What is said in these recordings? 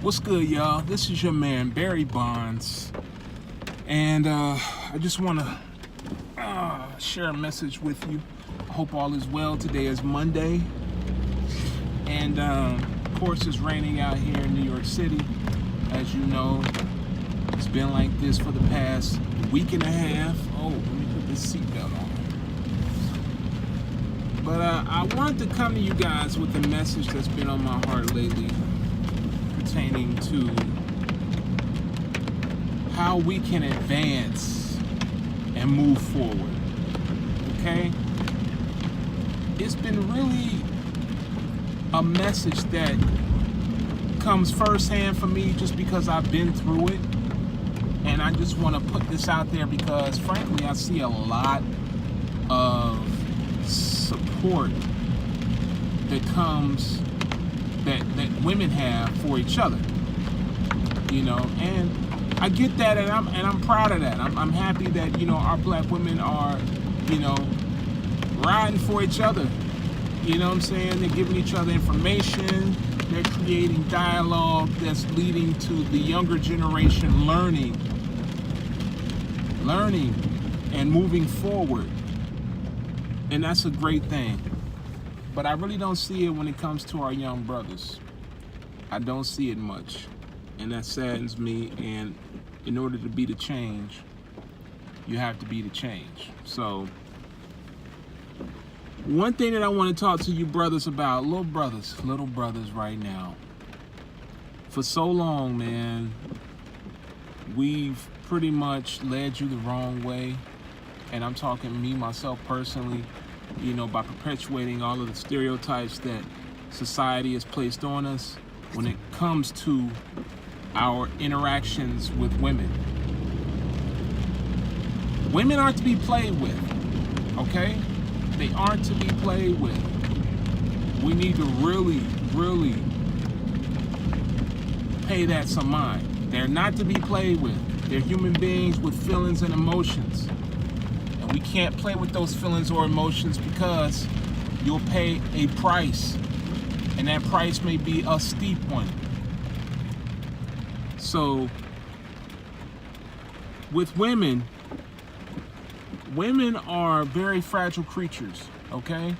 What's good, y'all? This is your man, Barry Bonds. And I just want to share a message with you. I hope all is well. Today is Monday. And, of course, it's raining out here in New York City. As you know, it's been like this for the past week and a half. Oh, let me put this seatbelt on. But I wanted to come to you guys with a message that's been on my heart lately, pertaining to how we can advance and move forward. Okay? It's been really a message that comes firsthand for me just because I've been through it. And I just want to put this out there because, frankly, I see a lot of support that comes that women have for each other, you know, and I get that, and I'm proud of that. I'm happy that, you know, our black women are, you know, riding for each other. You know what I'm saying? They're giving each other information. They're creating dialogue that's leading to the younger generation learning and moving forward. And that's a great thing. But I really don't see it when it comes to our young brothers. I don't see it much. And that saddens me. And in order to be the change, you have to be the change. So, one thing that I want to talk to you brothers about, little brothers right now. For so long, man, we've pretty much led you the wrong way. And I'm talking me, myself personally, you know, by perpetuating all of the stereotypes that society has placed on us when it comes to our interactions with women. Women aren't to be played with, okay? They aren't to be played with. We need to really, really pay that some mind. They're not to be played with. They're human beings with feelings and emotions. And we can't play with those feelings or emotions because you'll pay a price. And that price may be a steep one. So, with women are very fragile creatures, okay?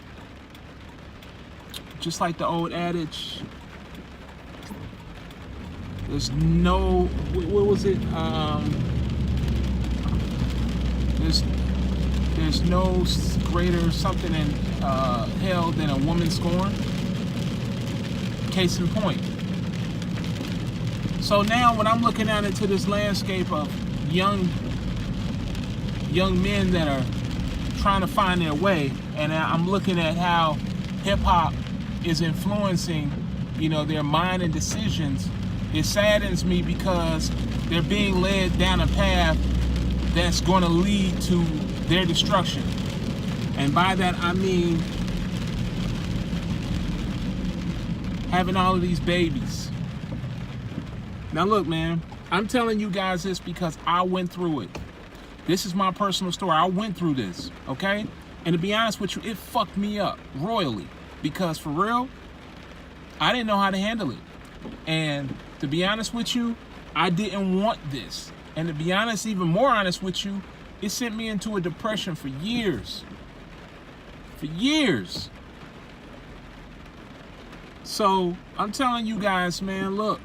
Just like the old adage, there's no, what was it? There's no greater something in hell than a woman scorned. Case in point. So now when I'm looking out into this landscape of young men that are trying to find their way, and I'm looking at how hip-hop is influencing, you know, their mind and decisions, it saddens me because they're being led down a path that's going to lead to their destruction. And by that I mean having all of these babies. Now look, man, I'm telling you guys this because I went through it. This is my personal story. I went through this, okay? And to be honest with you, it fucked me up royally. Because for real, I didn't know how to handle it. And to be honest with you, I didn't want this. And to be honest, even more honest with you, it sent me into a depression for years. For years. So, I'm telling you guys, man, look.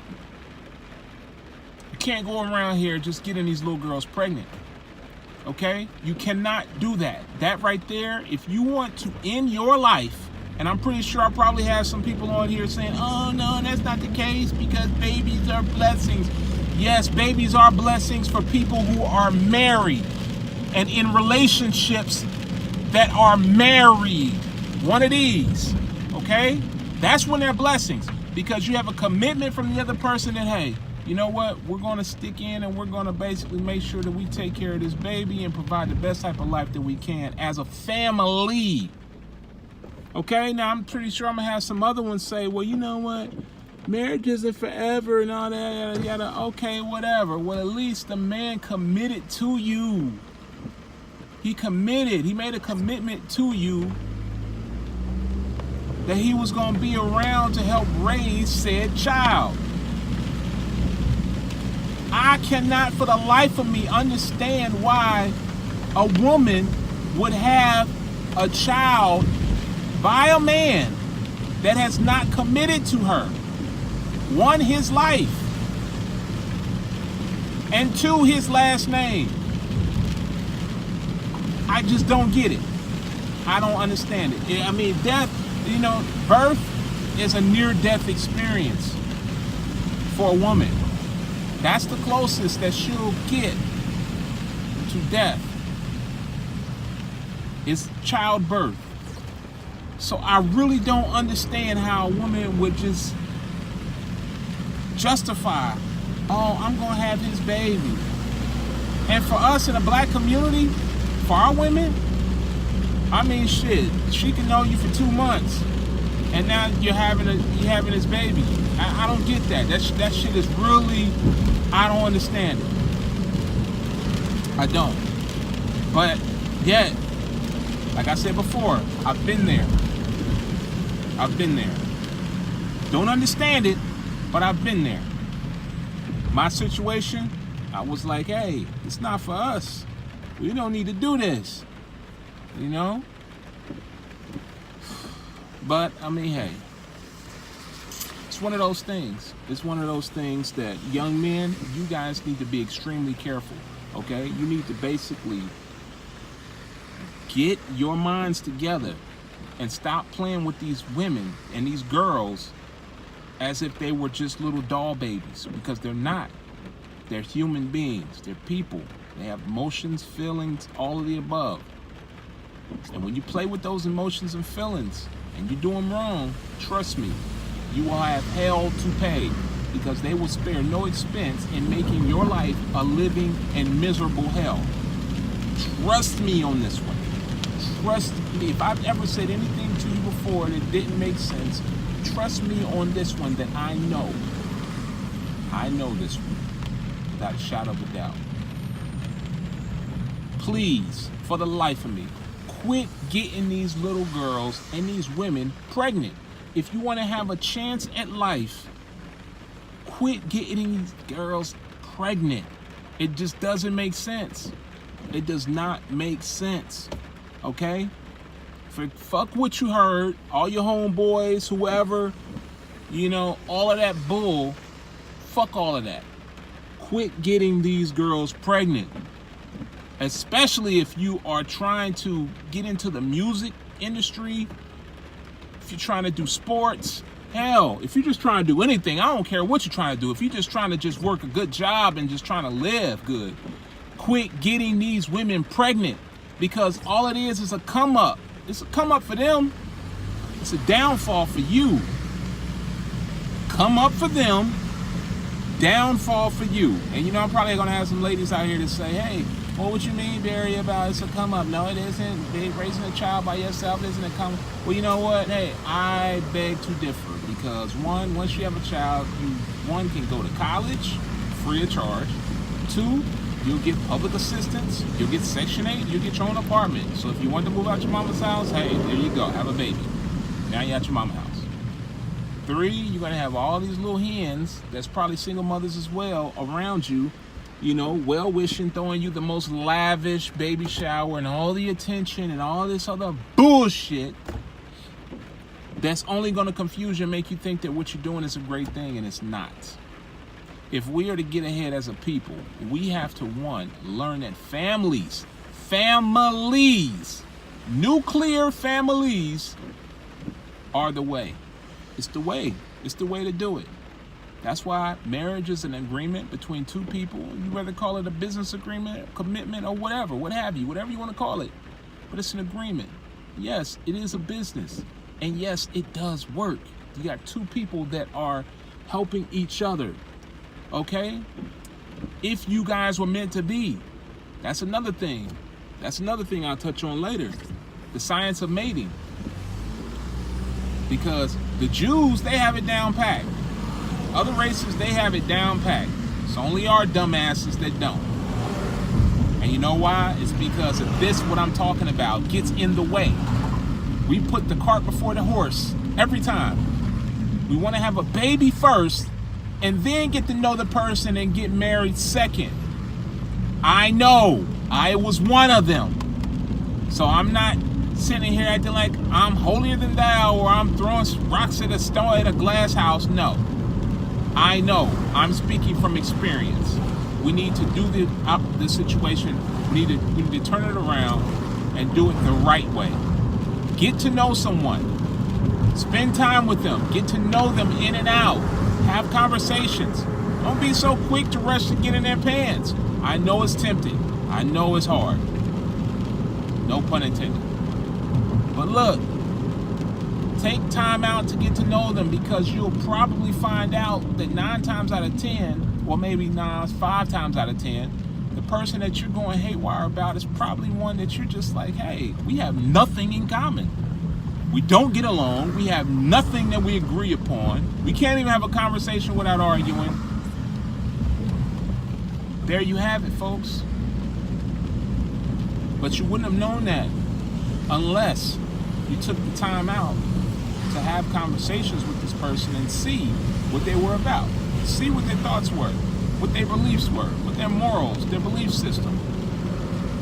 You can't go around here just getting these little girls pregnant. Okay? You cannot do that. That right there, if you want to end your life, and I'm pretty sure I probably have some people on here saying, oh, no, that's not the case because babies are blessings. Yes, babies are blessings for people who are married and in relationships that are married. One of these, okay? That's when they're blessings because you have a commitment from the other person that, hey, you know what? We're going to stick in and we're going to basically make sure that we take care of this baby and provide the best type of life that we can as a family. Okay, now I'm pretty sure I'm going to have some other ones say, well, you know what? Marriage isn't forever and all that, yada, yada. Okay, whatever. Well, at least the man committed to you. He committed. He made a commitment to you that he was going to be around to help raise said child. I cannot for the life of me understand why a woman would have a child by a man that has not committed to her. One, his life, and two, his last name. I just don't get it. I don't understand it. I mean, death, birth is a near-death experience for a woman. That's the closest that she'll get to death. It's childbirth. So I really don't understand how a woman would just justify, oh, I'm gonna have his baby. And for us in the black community, for our women, I mean, shit, she can know you for 2 months, and now you're having his baby. I don't get that. That shit is really, I don't understand it. I don't. But yet, like I said before, I've been there. Don't understand it, but I've been there. My situation, I was like, hey, it's not for us. We don't need to do this. But, I mean, hey. It's one of those things. It's one of those things that young men, you guys need to be extremely careful, okay? You need to basically get your minds together and stop playing with these women and these girls as if they were just little doll babies, because they're not. They're human beings. They're people. They have emotions, feelings, all of the above. And when you play with those emotions and feelings and you do them wrong, trust me, you will have hell to pay, because they will spare no expense in making your life a living and miserable hell. Trust me on this one. Trust me. If I've ever said anything to you before that didn't make sense, trust me on this one that I know. I know this one without a shadow of a doubt. Please, for the life of me, quit getting these little girls and these women pregnant. If you want to have a chance at life, quit getting these girls pregnant. It just doesn't make sense. It does not make sense. Okay? Fuck what you heard, all your homeboys, whoever, all of that bull. Fuck all of that. Quit getting these girls pregnant. Especially if you are trying to get into the music industry, if you're trying to do sports, hell, if you're just trying to do anything, I don't care what you're trying to do. If you're just trying to just work a good job and just trying to live good, quit getting these women pregnant, because all it is a come up. It's a come up for them. It's a downfall for you. Come up for them, downfall for you. And I'm probably gonna have some ladies out here to say, hey, well, what you mean, Barry, about it's a come up? No, it isn't. Raising a child by yourself isn't a come up. Well, you know what? Hey, I beg to differ, because one, once you have a child, one can go to college free of charge. Two, you'll get public assistance. You'll get Section 8. You'll get your own apartment. So if you want to move out your mama's house, hey, there you go. Have a baby. Now you're at your mama's house. Three, you're going to have all these little hens that's probably single mothers as well around you, well-wishing, throwing you the most lavish baby shower and all the attention and all this other bullshit that's only going to confuse you and make you think that what you're doing is a great thing, and it's not. If we are to get ahead as a people, we have to, one, learn that families, nuclear families are the way. It's the way. It's the way to do it. That's why marriage is an agreement between two people. You rather call it a business agreement, commitment, or whatever you want to call it. But it's an agreement. Yes, it is a business. And yes, it does work. You got two people that are helping each other. Okay? If you guys were meant to be. That's another thing. I'll touch on later. The science of mating. Because the Jews, they have it down packed. Other races, they have it down packed. It's only our dumbasses that don't. And you know why? It's because of this, what I'm talking about, gets in the way. We put the cart before the horse every time. We want to have a baby first, and then get to know the person and get married second. I know. I was one of them. So I'm not sitting here acting like I'm holier than thou or I'm throwing rocks at a stone at a glass house. No. I know. I'm speaking from experience. We need to do the situation. We need to turn it around and do it the right way. Get to know someone. Spend time with them. Get to know them in and out. Have conversations. Don't be so quick to rush to get in their pants. I know it's tempting. I know it's hard. No pun intended. But look, take time out to get to know them, because you'll probably find out that 9 times out of 10, or maybe 5 times out of 10, the person that you're going haywire about is probably one that you're just like, hey, we have nothing in common. We don't get along. We have nothing that we agree upon. We can't even have a conversation without arguing. There you have it, folks. But you wouldn't have known that unless you took the time out to have conversations with this person and see what they were about. See what their thoughts were, what their beliefs were, what their morals, their belief system.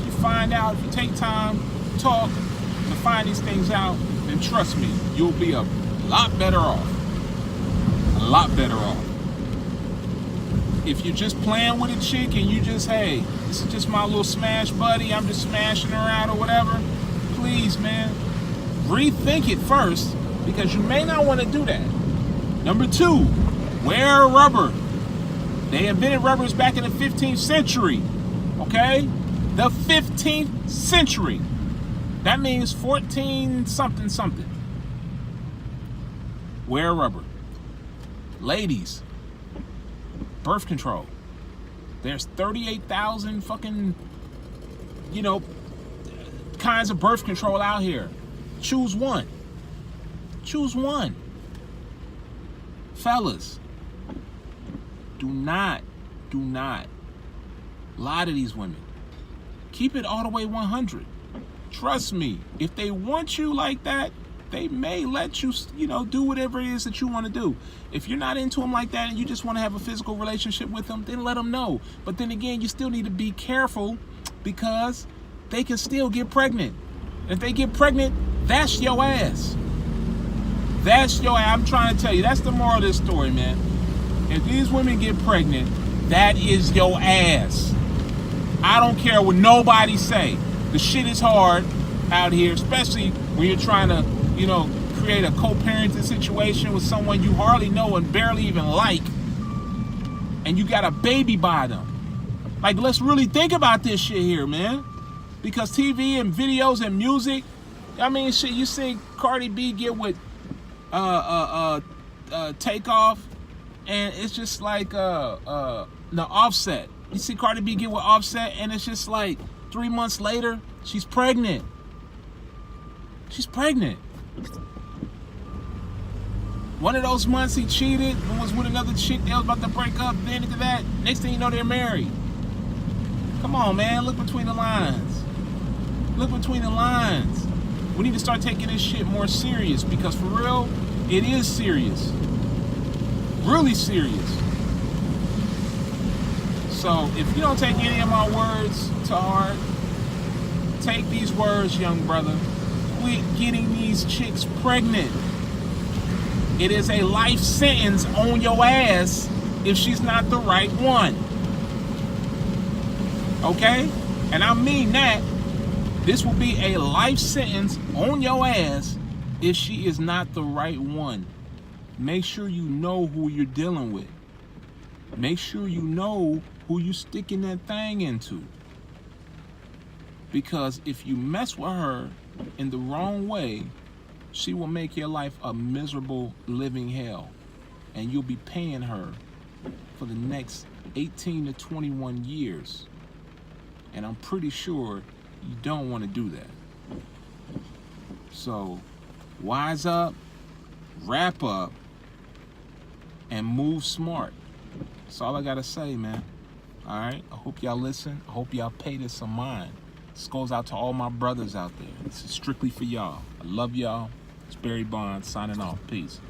If you find out, if you take time to talk, to find these things out, then trust me, you'll be a lot better off. A lot better off. If you're just playing with a chick and you just, hey, this is just my little smash buddy, I'm just smashing her out or whatever, please, man, rethink it first, because you may not want to do that. Number 2, wear rubber. They invented rubbers back in the 15th century, okay? The 15th century. That means 14 something something. Wear rubber. Ladies, birth control. There's 38,000 fucking, kinds of birth control out here. Choose one. Choose one. Fellas, do not lie to these women. Keep it all the way 100. Trust me, if they want you like that, they may let you, do whatever it is that you want to do. If you're not into them like that and you just want to have a physical relationship with them, then let them know. But then again, you still need to be careful, because they can still get pregnant. If they get pregnant, that's your ass. That's your ass. I'm trying to tell you, that's the moral of this story, man. If these women get pregnant, that is your ass. I don't care what nobody say. The shit is hard out here, especially when you're trying to, create a co-parenting situation with someone you hardly know and barely even like, and you got a baby by them. Like, let's really think about this shit here, man. Because TV and videos and music, shit, you see Cardi B get with Takeoff, and it's just like the Offset. You see Cardi B get with Offset, and it's just like 3 months later, she's pregnant. She's pregnant. One of those months he cheated and was with another chick. They was about to break up. Then into that, next thing you know, they're married. Come on, man. Look between the lines. Look between the lines. We need to start taking this shit more serious, because for real, it is serious. Really serious. So if you don't take any of my words to heart, take these words, young brother. Quit getting these chicks pregnant. It is a life sentence on your ass if she's not the right one. Okay? And I mean that. This will be a life sentence on your ass if she is not the right one. Make sure you know who you're dealing with. Make sure you know who you're sticking that thing into. Because if you mess with her in the wrong way, she will make your life a miserable living hell. And you'll be paying her for the next 18 to 21 years. And I'm pretty sure you don't want to do that. So, wise up, wrap up, and move smart. That's all I gotta say, man. Alright? I hope y'all listen. I hope y'all pay this some mind. This goes out to all my brothers out there. This is strictly for y'all. I love y'all. It's Barry Bonds signing off. Peace.